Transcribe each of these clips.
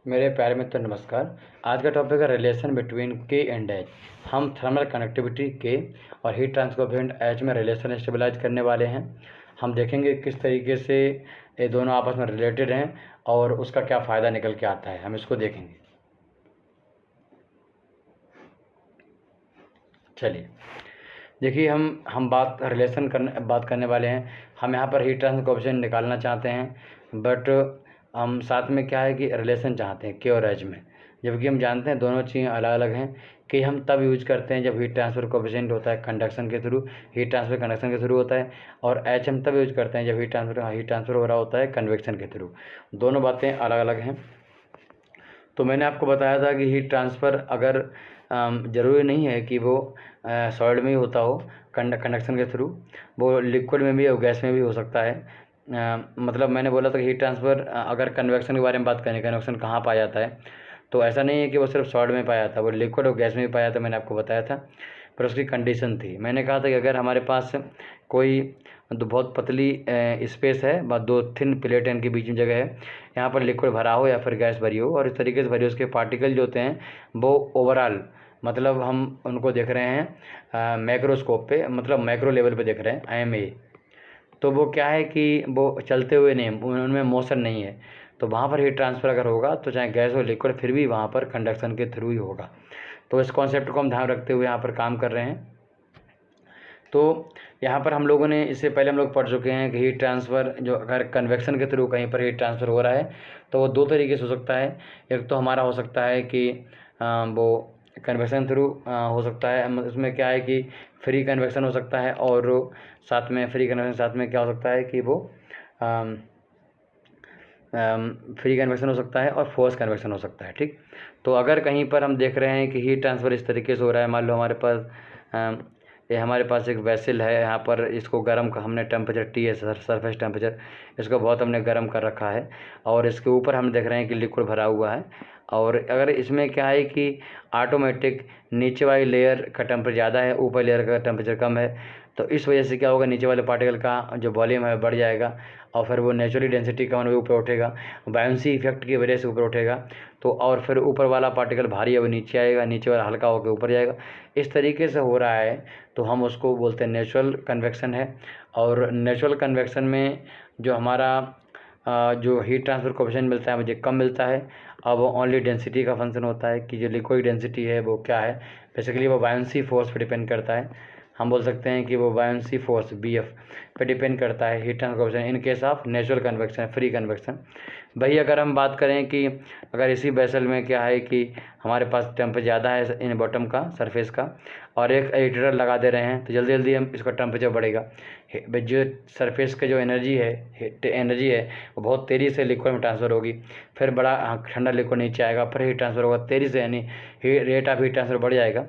मेरे प्यारे मित्र नमस्कार। आज का टॉपिक है रिलेशन बिटवीन के एंड एच। हम थर्मल कनेक्टिविटी के और हीट ट्रांसफर कोएफिशिएंट एच में रिलेशन स्टेबलाइज करने वाले हैं। हम देखेंगे किस तरीके से ये दोनों आपस में रिलेटेड हैं और उसका क्या फ़ायदा निकल के आता है, हम इसको देखेंगे। चलिए देखिए, हम बात करने वाले हैं। हम यहाँ पर हीट ट्रांसफर कोएफिशिएंट निकालना चाहते हैं, बट हम साथ में क्या है कि रिलेशन चाहते हैं के और एच में, जबकि हम जानते हैं दोनों चीज़ें अलग अलग हैं। कि हम तब यूज करते हैं जब हीट ट्रांसफर कोएफिशिएंट होता है कंडक्शन के थ्रू, हीट ट्रांसफर कंडक्शन के थ्रू होता है, और एच हम तब यूज करते हैं जब हीट ट्रांसफर हो रहा होता है कन्वेक्शन के थ्रू। दोनों बातें अलग अलग हैं। तो मैंने आपको बताया था कि हीट ट्रांसफ़र अगर ज़रूरी नहीं है कि वो सॉलिड में ही होता हो कंडक्शन के थ्रू, वो लिक्विड में भी और गैस में भी हो सकता है। मतलब मैंने बोला था कि हीट ट्रांसफ़र अगर कन्वेक्शन के बारे में बात करें, कन्वेक्शन कहाँ पाया जाता है, तो ऐसा नहीं है कि वो सिर्फ सॉलिड में पाया जाता है, वो लिक्विड और गैस में भी पाया जाता है, मैंने आपको बताया था। पर उसकी कंडीशन थी, मैंने कहा था कि अगर हमारे पास कोई बहुत पतली स्पेस है, दो थिन प्लेट इनके बीच में जगह है, यहाँ पर लिक्विड भरा हो या फिर गैस भरी हो, और इस तरीके से भरी हो, उसके पार्टिकल जो होते हैं वो ओवरऑल, मतलब हम उनको देख रहे हैं मैक्रोस्कोप पे, मतलब मैक्रो लेवल पे देख रहे हैं IMA। तो वो क्या है कि वो चलते हुए नहीं, उनमें मोशन नहीं है। तो वहाँ पर हीट ट्रांसफ़र अगर होगा तो चाहे गैस हो लिक्विड, फिर भी वहाँ पर कंडक्शन के थ्रू ही होगा। तो इस कॉन्सेप्ट को हम ध्यान रखते हुए यहाँ पर काम कर रहे हैं। तो यहाँ पर हम लोगों ने इससे पहले हम लोग पढ़ चुके हैं कि हीट ट्रांसफ़र जो अगर कन्वेक्शन के थ्रू कहीं पर हीट ट्रांसफ़र हो रहा है तो वो दो तरीके से हो सकता है। एक तो हमारा हो सकता है कि वो कन्वेक्शन थ्रू हो सकता है, उसमें क्या है कि फ्री कन्वेक्शन हो सकता है, और साथ में फ्री कन्वेक्शन साथ में क्या हो सकता है कि वो फ्री कन्वेक्शन हो सकता है और फोर्स कन्वेक्शन हो सकता है। ठीक, तो अगर कहीं पर हम देख रहे हैं कि हीट ट्रांसफ़र इस तरीके से हो रहा है, मान लो हमारे पास ये हमारे पास एक वेसल है, यहाँ पर इसको गर्म हमने टेम्परेचर T है, सरफेस टेम्परेचर, इसको बहुत हमने गर्म कर रखा है, और इसके ऊपर हम देख रहे हैं कि लिक्विड भरा हुआ है। और अगर इसमें क्या है कि ऑटोमेटिक नीचे वाली लेयर का टेम्परेचर ज़्यादा है, ऊपर लेयर का टेम्परेचर कम है, तो इस वजह से क्या होगा, नीचे वाले पार्टिकल का जो वॉल्यूम है बढ़ जाएगा, और फिर वो नेचुरली डेंसिटी कम ऊपर उठेगा, बायोंसी इफेक्ट की वजह से ऊपर उठेगा। तो और फिर ऊपर वाला पार्टिकल भारी है वो नीचे आएगा, नीचे वाला हल्का होकर ऊपर जाएगा। इस तरीके से हो रहा है, तो हम उसको बोलते हैं नेचुरल कन्वेक्शन है। और नेचुरल कन्वेक्शन में जो हमारा जो हीट ट्रांसफ़र कोएफिशिएंट मिलता है मुझे कम मिलता है। अब वो ओनली डेंसिटी का फंक्शन होता है कि जो लिक्विड डेंसिटी है वो क्या है, बेसिकली वो बायोंसी फोर्स पे डिपेंड करता है। हम बोल सकते हैं कि वो बायोंसी फोर्स BF पे डिपेंड करता है heat transfer coefficient in case of natural convection, free convection. वही अगर हम बात करें कि अगर इसी वेसल में क्या है कि हमारे पास टेम्परेचर ज़्यादा है इन बॉटम का, सरफेस का, और एक एडिटर लगा दे रहे हैं, तो जल्दी जल्दी हम इसका टेम्परेचर बढ़ेगा। जो सरफेस के जो एनर्जी है वो बहुत तेज़ी से लिक्विड में ट्रांसफ़र होगी, फिर बड़ा ठंडा लिक्विड नीचे आएगा, फिर हीट ट्रांसफ़र होगा तेज़ी से, यानी रेट ऑफ हीट ट्रांसफ़र बढ़ जाएगा।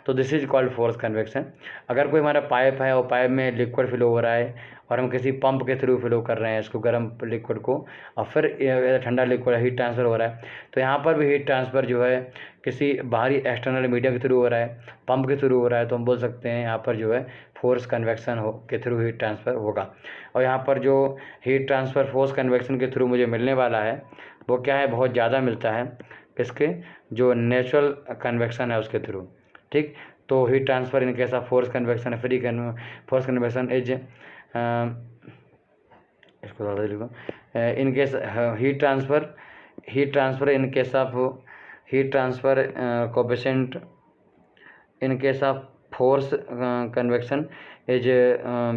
तो this is called force convection. अगर कोई हमारा पाइप है और पाइप में लिक्विड फ्लो हो रहा है और हम किसी पंप के थ्रू फ्लो कर रहे हैं इसको, गर्म लिक्विड को, और फिर ठंडा लिक्विड हीट ट्रांसफ़र हो रहा है, तो यहाँ पर भी हीट ट्रांसफ़र जो है किसी बाहरी एक्सटर्नल मीडियम के थ्रू हो रहा है, पंप के थ्रू हो रहा है, तो हम बोल सकते हैं यहाँ पर जो है फोर्स कन्वेक्शन के थ्रू हीट ट्रांसफ़र होगा। और यहाँ पर जो हीट ट्रांसफ़र फोर्स कन्वेक्शन के थ्रू मुझे मिलने वाला है वो क्या है, बहुत ज़्यादा मिलता है इसके जो नेचुरल कन्वेक्शन है उसके थ्रू। ठीक, तो heat transfer in case of force convection, force convection is इसको ज़्यादा लिखो, in case heat transfer in case of heat transfer coefficient in case of force convection is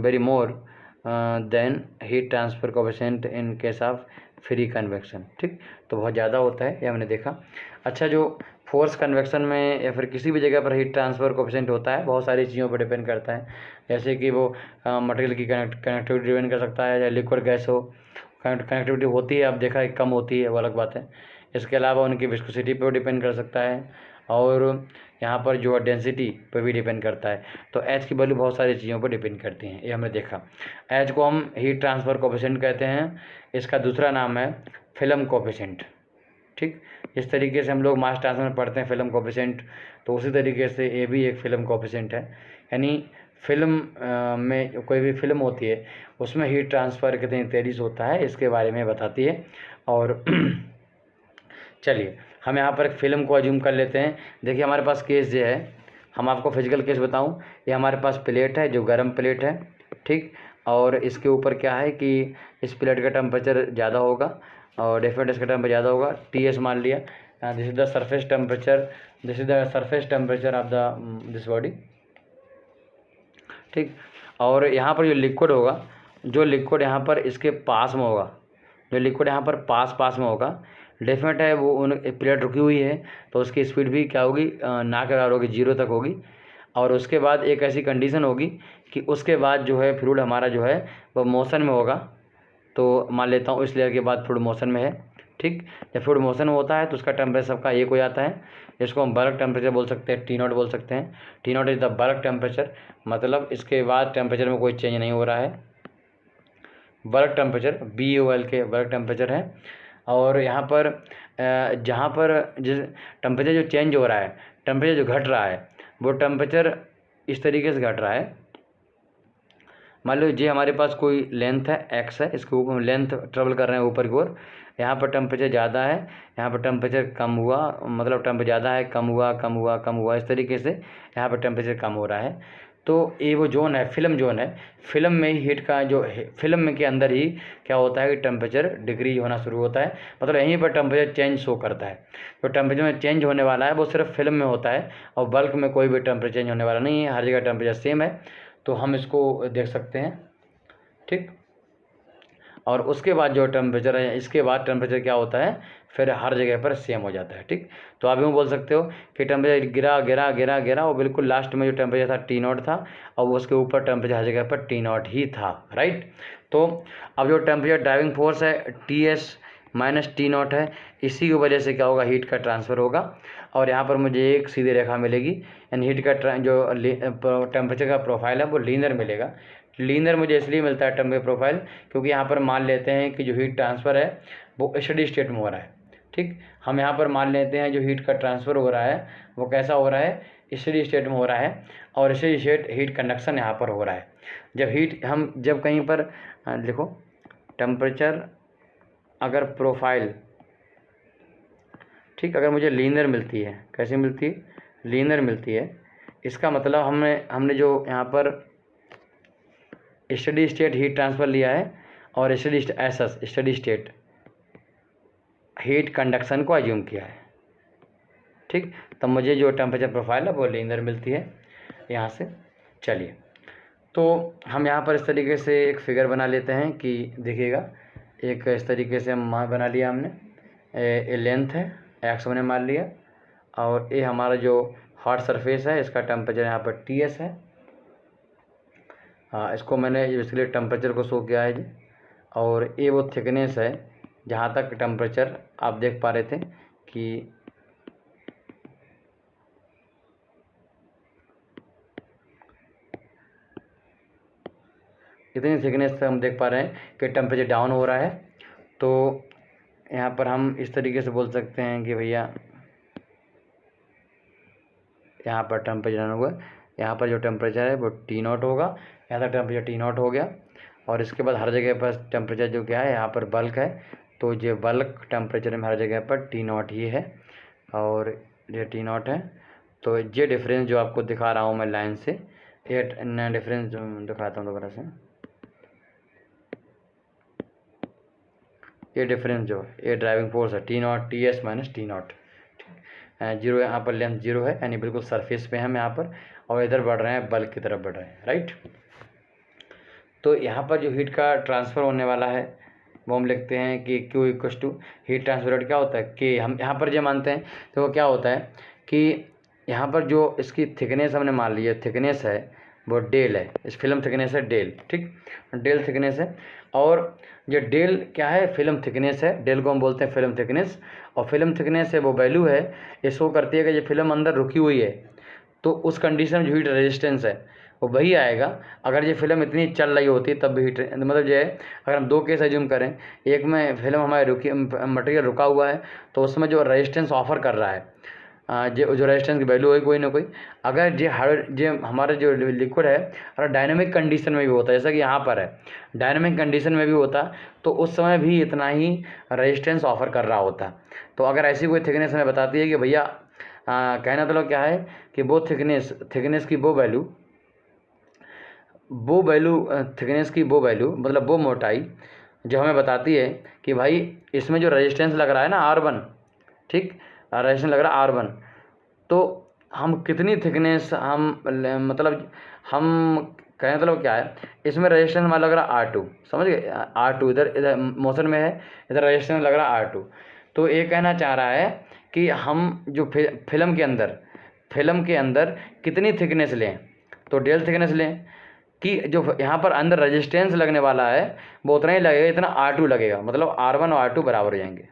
very more than heat transfer coefficient in case of free convection. ठीक, तो बहुत ज़्यादा होता है, ये हमने देखा। अच्छा, जो फोर्स कन्वेक्शन में या फिर किसी भी जगह पर हीट ट्रांसफ़र कोएफिशिएंट होता है, बहुत सारी चीज़ों पर डिपेंड करता है, जैसे कि वो मटेरियल की कनेक्टिविटी डिपेंड कर सकता है, या लिक्विड गैस हो, कनेक्टिविटी होती है, अब देखा है कम होती है, वो अलग बात है। इसके अलावा उनकी विस्कोसिटी पर डिपेंड कर सकता है, और यहाँ पर जो है डेंसिटी पर भी डिपेंड करता है। तो एच की वैल्यू बहुत सारी चीज़ों पर डिपेंड करती हैं, ये हमने देखा। एच को हम हीट ट्रांसफ़र कोएफिशिएंट कहते हैं, इसका दूसरा नाम है फिल्म कोएफिशिएंट। ठीक, इस तरीके से हम लोग मास ट्रांसफर में पढ़ते हैं फिल्म कोएफिशिएंट, तो उसी तरीके से ये भी एक फिल्म कोएफिशिएंट है। यानी फिल्म में कोई भी फिल्म होती है उसमें हीट ट्रांसफ़र कितनी तेज़ी से होता है इसके बारे में बताती है। और चलिए हम यहाँ पर एक फ़िल्म को अज्यूम कर लेते हैं। देखिए हमारे पास केस जो है, हम आपको फिजिकल केस बताऊँ, ये हमारे पास प्लेट है जो गर्म प्लेट है, ठीक। और इसके ऊपर क्या है कि इस प्लेट का टेम्परेचर ज़्यादा होगा और डेफिनेट इसका टेम्परेचर ज़्यादा होगा, TS मान लिया। This is the surface temperature, this is the surface temperature of the this body, ठीक। और यहाँ पर जो लिक्विड होगा, जो लिक्विड यहाँ पर इसके पास में होगा, जो लिक्विड यहाँ पर पास में होगा, डेफिनेट है वो उन प्लेट रुकी हुई है तो उसकी स्पीड भी क्या होगी, ना के बराबर होगी, 0 तक होगी। और उसके बाद एक ऐसी कंडीशन होगी कि उसके बाद जो है फ्लूइड हमारा जो है वो मोशन में होगा। तो मान लेता हूँ इस लेयर के बाद फ्लूइड मोशन में है, ठीक। जब फ्लूइड मोशन में होता है तो उसका टेम्परेचर सबका एक हो जाता है, इसको हम बल्क टेम्परेचर बोल सकते हैं, T0 बोल सकते हैं। T0 is the bulk temperature, मतलब इसके बाद टेम्परेचर में कोई चेंज नहीं हो रहा है, बल्क टेम्परेचर BOL के बल्क टेम्परेचर है। और यहाँ पर जहाँ पर जिस टेम्परेचर जो चेंज हो रहा है, टेम्परेचर जो घट रहा है, वो टेम्परेचर इस तरीके से घट रहा है। मान लो ये हमारे पास कोई लेंथ है x है, इसके ऊपर लेंथ ट्रेवल कर रहे हैं ऊपर की ओर, यहाँ पर टेम्परेचर ज़्यादा है, यहाँ पर टेम्परेचर कम हुआ, मतलब टेम्परेचर ज़्यादा है, कम हुआ, कम हुआ, कम हुआ, इस तरीके से यहाँ पर टेम्परेचर कम हो रहा है। तो ये वो जोन है, फिल्म जोन है। फिल्म में ही हीट का जो फिल्म में के अंदर ही क्या होता है कि टेम्परेचर डिक्रीज होना शुरू होता है, मतलब यहीं पर टेम्परेचर चेंज शो करता है। तो टेम्परेचर में चेंज होने वाला है वो सिर्फ फिल्म में होता है, और बल्क में कोई भी टेम्परेचर चेंज होने वाला नहीं है, हर जगह टेम्परेचर सेम है। तो हम इसको देख सकते हैं, ठीक। और उसके बाद जो टेम्परेचर है, इसके बाद टेम्परेचर क्या होता है, फिर हर जगह पर सेम हो जाता है, ठीक। तो आप यूँ बोल सकते हो कि टेम्परेचर गिरा गिरा गिरा गिरा और बिल्कुल लास्ट में जो टेम्परेचर था T0 था, और उसके ऊपर टेम्परेचर हर जगह पर T0 ही था, राइट। तो अब जो टेम्परेचर ड्राइविंग फोर्स है TS माइनस T0 है, इसी की वजह से क्या होगा, हीट का ट्रांसफ़र होगा। और यहाँ पर मुझे एक सीधी रेखा मिलेगी, यानी हीट का जो टेम्परेचर का प्रोफाइल है वो लीनियर मिलेगा। लीनियर मुझे इसलिए मिलता है टेम्परेचर प्रोफाइल, क्योंकि यहाँ पर मान लेते हैं कि जो हीट ट्रांसफ़र है वो स्टडी स्टेट में हो रहा है, ठीक। हम यहाँ पर मान लेते हैं जो हीट का ट्रांसफ़र हो रहा है वो कैसा हो रहा है, स्टडी स्टेट में हो रहा है, और स्टडी स्टेट हीट कंडक्शन यहाँ पर हो रहा है। जब कहीं पर देखो टेम्परेचर अगर प्रोफाइल, ठीक, अगर मुझे लीनियर मिलती है, कैसे मिलती है, लीनियर मिलती है, इसका मतलब हमने जो यहाँ पर स्टडी स्टेट हीट ट्रांसफ़र लिया है और स्टडी स्टेट हीट कंडक्शन को अज्यूम किया है, ठीक। तब मुझे जो टेम्परेचर प्रोफाइल है वो लीनियर मिलती है यहाँ से। चलिए तो हम यहाँ पर इस तरीके से एक फिगर बना लेते हैं कि देखिएगा, एक इस तरीके से हम बना लिया हमने, ए लेंथ है x हमने मान लिया, और ये हमारा जो हॉट सरफेस है इसका टेम्परेचर यहाँ पर TS है। हाँ, इसको मैंने इसलिए टेम्परेचर को शो किया है जी। और ये वो थिकनेस है जहाँ तक टेम्परेचर आप देख पा रहे थे कि इतनी थिकनेस से हम देख पा रहे हैं कि टेम्परेचर डाउन हो रहा है। तो यहाँ पर हम इस तरीके से बोल सकते हैं कि भैया यहाँ पर टेम्परेचर डाउन हुआ, यहाँ पर जो टेम्परेचर है वो T0 होगा, यहाँ तक टेम्परेचर T0 हो गया। और इसके बाद हर जगह पर टेम्परेचर जो क्या है, यहाँ पर बल्क है, तो ये बल्क टेम्परेचर में हर जगह पर T0 ही है, और ये T0 है। तो ये डिफरेंस जो आपको दिखा रहा हूँ मैं लाइन से, ये डिफरेंस दिखाता हूँ दोबारा से। ये डिफरेंस जो है, ये ड्राइविंग फोर्स है T0 TS माइनस T0, ठीक। 0 यहाँ पर लेंथ 0 है, यानी बिल्कुल सरफेस पे हम यहाँ पर, और इधर बढ़ रहे हैं, बल्क की तरफ बढ़ रहे हैं, राइट। तो यहाँ पर जो हीट का ट्रांसफ़र होने वाला है वो हम लिखते हैं कि Q equals to heat transfer rate क्या होता है, कि हम यहाँ पर जो मानते हैं तो वो क्या होता है कि यहाँ पर जो इसकी थिकनेस हमने मान ली है, थिकनेस है वो डेल है, इस फिल्म थिकनेस है डेल, ठीक, डेल थिकनेस है। और ये डेल क्या है, फिल्म थिकनेस है, डेल को हम बोलते हैं फिल्म थिकनेस। और फिल्म थिकनेस है वो वैल्यू है, ये शो करती है कि ये फिल्म अंदर रुकी हुई है, तो उस कंडीशन में जो हीट रेजिस्टेंस है वो वही आएगा। अगर ये फिल्म इतनी चल रही होती तब भी हीट, मतलब जो है, अगर हम दो केस एज्यूम करें, एक में फिल्म हमारी रुकी, मटेरियल रुका हुआ है, तो उसमें जो रेजिस्टेंस ऑफर कर रहा है जो रेजिस्टेंस की वैल्यू होगी कोई ना कोई, अगर जो हमारा जो लिक्विड है अगर डायनेमिक कंडीशन में भी होता है, जैसा कि यहाँ पर है डायनेमिक कंडीशन में भी होता, तो उस समय भी इतना ही रेजिस्टेंस ऑफर कर रहा होता। तो अगर ऐसी कोई थिकनेस हमें बताती है कि भैया कहना मतलब क्या है कि वो थिकनेस की वो वैल्यू थिकनेस की वो वैल्यू मतलब वो मोटाई जो हमें बताती है कि भाई इसमें जो रेजिस्टेंस लग रहा है ना R1, ठीक, रेजिस्टेंस लग रहा है R1, तो हम कितनी थिकनेस मतलब हम कहने मतलब क्या है, इसमें रेजिस्टेंस हमारा लग रहा है R2, समझ गए, R2 इधर मोशन में है, इधर रेजिस्टेंस लग रहा है R2। तो ये कहना चाह रहा है कि हम जो फिल्म के अंदर कितनी थिकनेस लें, तो डेल थिकनेस लें कि जो यहाँ पर अंदर रेजिस्टेंस लगने वाला है वो उतना ही लगेगा, इतना R2 लगेगा, मतलब R1 और R2 बराबर हो जाएंगे,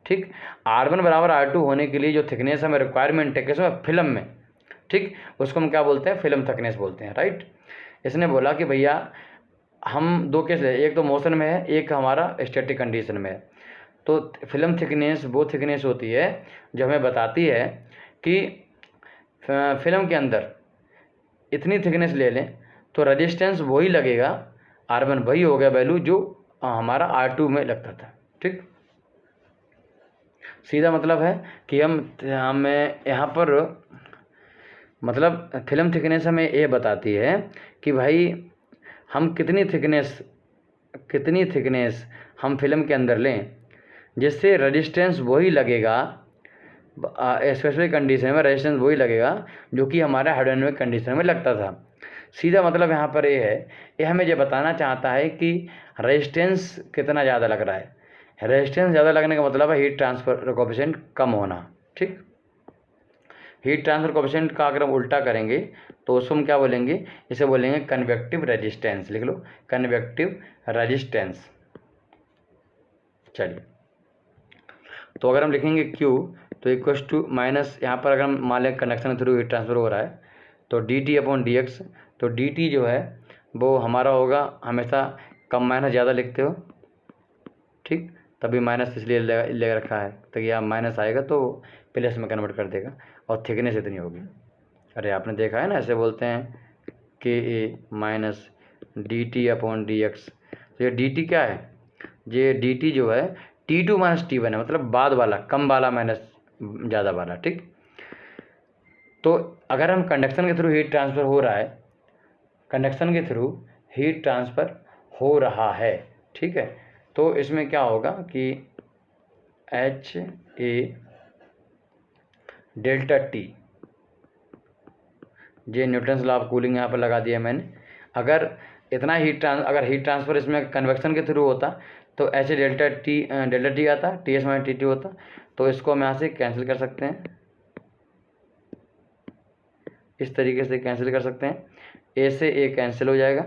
ठीक। R1 बराबर R2 होने के लिए जो थिकनेस हमें रिक्वायरमेंट है किसमें, फिल्म में, ठीक, उसको हम क्या बोलते हैं, फिल्म थिकनेस बोलते हैं, राइट। इसने बोला कि भैया हम दो केस ले, एक तो मोशन में है, एक हमारा स्टैटिक कंडीशन में है। तो फिल्म थिकनेस वो थिकनेस होती है जो हमें बताती है कि फिल्म के अंदर इतनी थिकनेस ले लें तो रेजिस्टेंस वही लगेगा, R1 वही हो गया वैल्यू जो हमारा R2 में लगता था, ठीक। सीधा मतलब है कि हमें यहाँ पर मतलब फिल्म थिकनेस हमें ये बताती है कि भाई हम कितनी थिकनेस हम फिल्म के अंदर लें जिससे रेजिस्टेंस वही लगेगा, स्पेशली कंडीशन में रेजिस्टेंस वही लगेगा जो कि हमारा हाइड्रोडायनेमिक कंडीशन में लगता था। सीधा मतलब यहाँ पर ये है, ये हमें ये बताना चाहता है कि रेजिस्टेंस कितना ज़्यादा लग रहा है। रेजिस्टेंस ज़्यादा लगने का मतलब है हीट ट्रांसफर कोएफिशिएंट कम होना, ठीक। हीट ट्रांसफर कोएफिशिएंट का अगर हम उल्टा करेंगे तो उसको हम क्या बोलेंगे, इसे बोलेंगे कन्वेक्टिव रेजिस्टेंस, लिख लो कन्वेक्टिव रेजिस्टेंस। चलिए, तो अगर हम लिखेंगे Q तो इक्वल्स टू माइनस, यहाँ पर अगर हम मान लें कंडक्शन थ्रू हीट ट्रांसफर हो रहा है तो dt अपॉन dx, तो dt जो है वो हमारा होगा, हमेशा कम माइनस ज़्यादा लिखते हो, ठीक, तभी माइनस इसलिए ले रखा है तो यह माइनस आएगा तो प्लस में कन्वर्ट कर देगा और थिकनेस इतनी होगी। अरे आपने देखा है ना, ऐसे बोलते हैं KA minus dt upon dx। तो ये dt क्या है, ये dt जो है T2 माइनस T1 है, मतलब बाद वाला, कम वाला माइनस ज़्यादा वाला, ठीक। तो अगर हम कंडक्शन के थ्रू हीट ट्रांसफ़र हो रहा है, कंडक्शन के थ्रू हीट ट्रांसफ़र हो रहा है, ठीक है, तो इसमें क्या होगा कि HA डेल्टा T, ये न्यूटन्स लॉ ऑफ कूलिंग यहाँ पर लगा दिया मैंने। अगर इतना अगर हीट ट्रांसफ़र इसमें कन्वेक्शन के थ्रू होता तो HA डेल्टा T आता, TS माइनस TT होता, तो इसको हम यहाँ से कैंसिल कर सकते हैं, इस तरीके से कैंसिल कर सकते हैं, A से A कैंसिल हो जाएगा,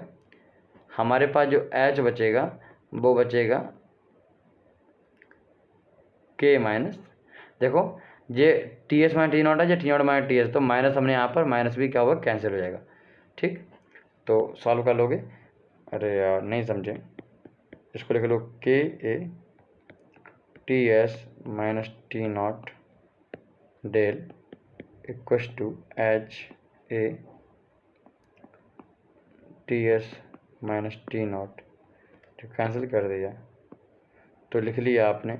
हमारे पास जो H बचेगा वो बचेगा K माइनस, देखो ये TS माइनस T नॉट है, ये T नॉट माइनस TS, तो माइनस हमने यहाँ पर माइनस भी क्या होगा, कैंसिल हो जाएगा, ठीक। तो सॉल्व कर लोगे, अरे यार नहीं समझे, इसको लिख लो KA TS minus T nought del equals to HA TS minus T nought, cancel कर दिया तो लिख लिया आपने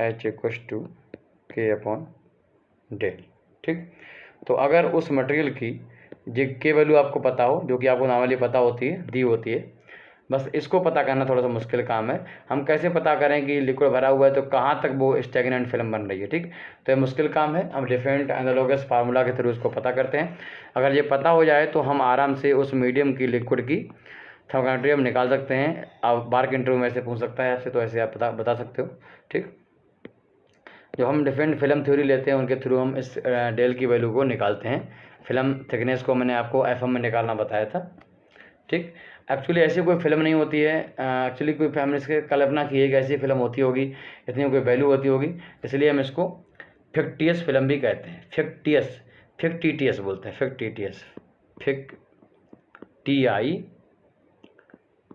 H equals to K upon del, ठीक। तो अगर उस मटेरियल की जे के वैल्यू आपको पता हो, जो कि आपको नॉर्मली पता होती है, दी होती है, बस इसको पता करना थोड़ा सा मुश्किल काम है। हम कैसे पता करें कि लिक्विड भरा हुआ है तो कहाँ तक वो स्टैग्नेंट फिल्म बन रही है, ठीक। तो ये मुश्किल काम है, हम डिफरेंट एनालोगस फार्मूला के थ्रू इसको पता करते हैं। अगर ये पता हो जाए तो हम आराम से उस मीडियम की लिक्विड की थर्मोकंडक्टिविटी हम निकाल सकते हैं। आप बार के इंटरव्यू में ऐसे पूछ सकता है आपसे, तो ऐसे आप बता सकते हो, ठीक। जो हम डिफरेंट फिल्म थ्योरी लेते हैं उनके थ्रू हम इस डेल की वैल्यू को निकालते हैं। फिल्म थिकनेस को मैंने आपको FM में निकालना बताया था, ठीक। एक्चुअली ऐसी कोई फिल्म नहीं होती है, एक्चुअली कोई हमने इसके कल्पना की है कि ऐसी फिल्म होती होगी, इतनी कोई वैल्यू होती होगी, इसलिए हम इसको फिक्टियस फिल्म भी कहते हैं, फिक्टिटियस बोलते हैं, फिक्टिटियस,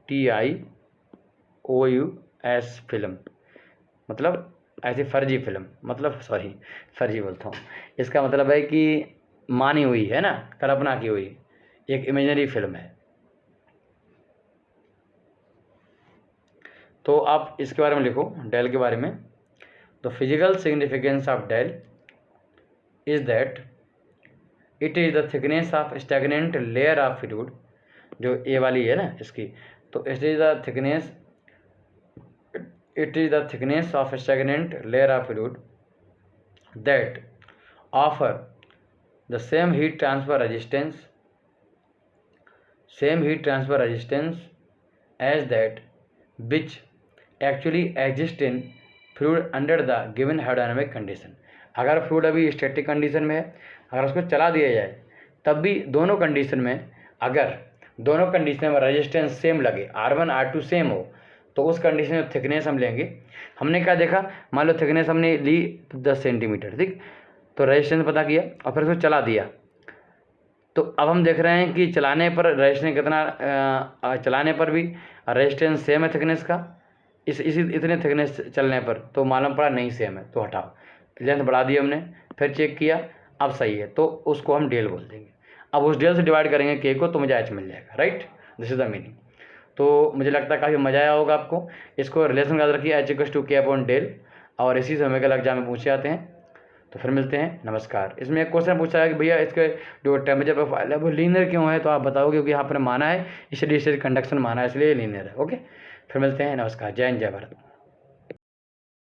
TIOUS फिल्म, मतलब ऐसी फर्जी फिल्म, मतलब सॉरी फर्जी बोलता हूँ, इसका मतलब है कि मानी हुई है ना, कल्पना की हुई एक इमेजिनरी फिल्म है। तो आप इसके बारे में लिखो, डेल के बारे में। The physical significance of del is that it is the thickness of stagnant layer of fluid, जो ए वाली है ना इसकी, तो it is the thickness of stagnant layer of fluid that offer the same heat transfer resistance as that which actually exist in fluid under the given hydrodynamic condition। अगर fluid अभी static condition में है, अगर उसको चला दिया जाए तब भी दोनों कंडीशन में, अगर दोनों कंडीशन में रेजिस्टेंस सेम लगे, R1 R2 सेम हो, तो उस कंडीशन में थिकनेस हम लेंगे। हमने क्या देखा, मान लो थिकनेस हमने ली 10 सेंटीमीटर, ठीक, तो रेजिस्टेंस पता किया और फिर उसको चला दिया। तो अब हम देख रहे हैं कि चलाने पर रेजिस्टेंस कितना, चलाने पर भी रेजिस्टेंस सेम है थिकनेस का, इतने थिकनेस चलने पर, तो मालूम पड़ा नहीं सेम है, तो हटाओ, लेंथ बढ़ा दी हमने, फिर चेक किया अब सही है, तो उसको हम डेल बोल देंगे। अब उस डेल से डिवाइड करेंगे के को, तो मुझे एच मिल जाएगा, right, this is the meaning. तो मुझे लगता है काफ़ी मज़ा आया होगा आपको। इसको रिलेशन याद रखिए, एच इक्वल्स टू के अपॉन डेल, और इसी से हमें एग्जाम में पूछे जाते हैं। तो फिर मिलते हैं, नमस्कार। इसमें एक क्वेश्चन पूछा है कि भैया इसके जो टेम्परेचर प्रोफाइल है वो लीनियर क्यों है, तो आप बताओगे क्योंकि यहाँ पर माना है स्टेडी स्टेट कंडक्शन माना है, इसलिए लीनियर है। ओके, फिर मिलते हैं, नमस्कार, जय हिंद, जय भारत।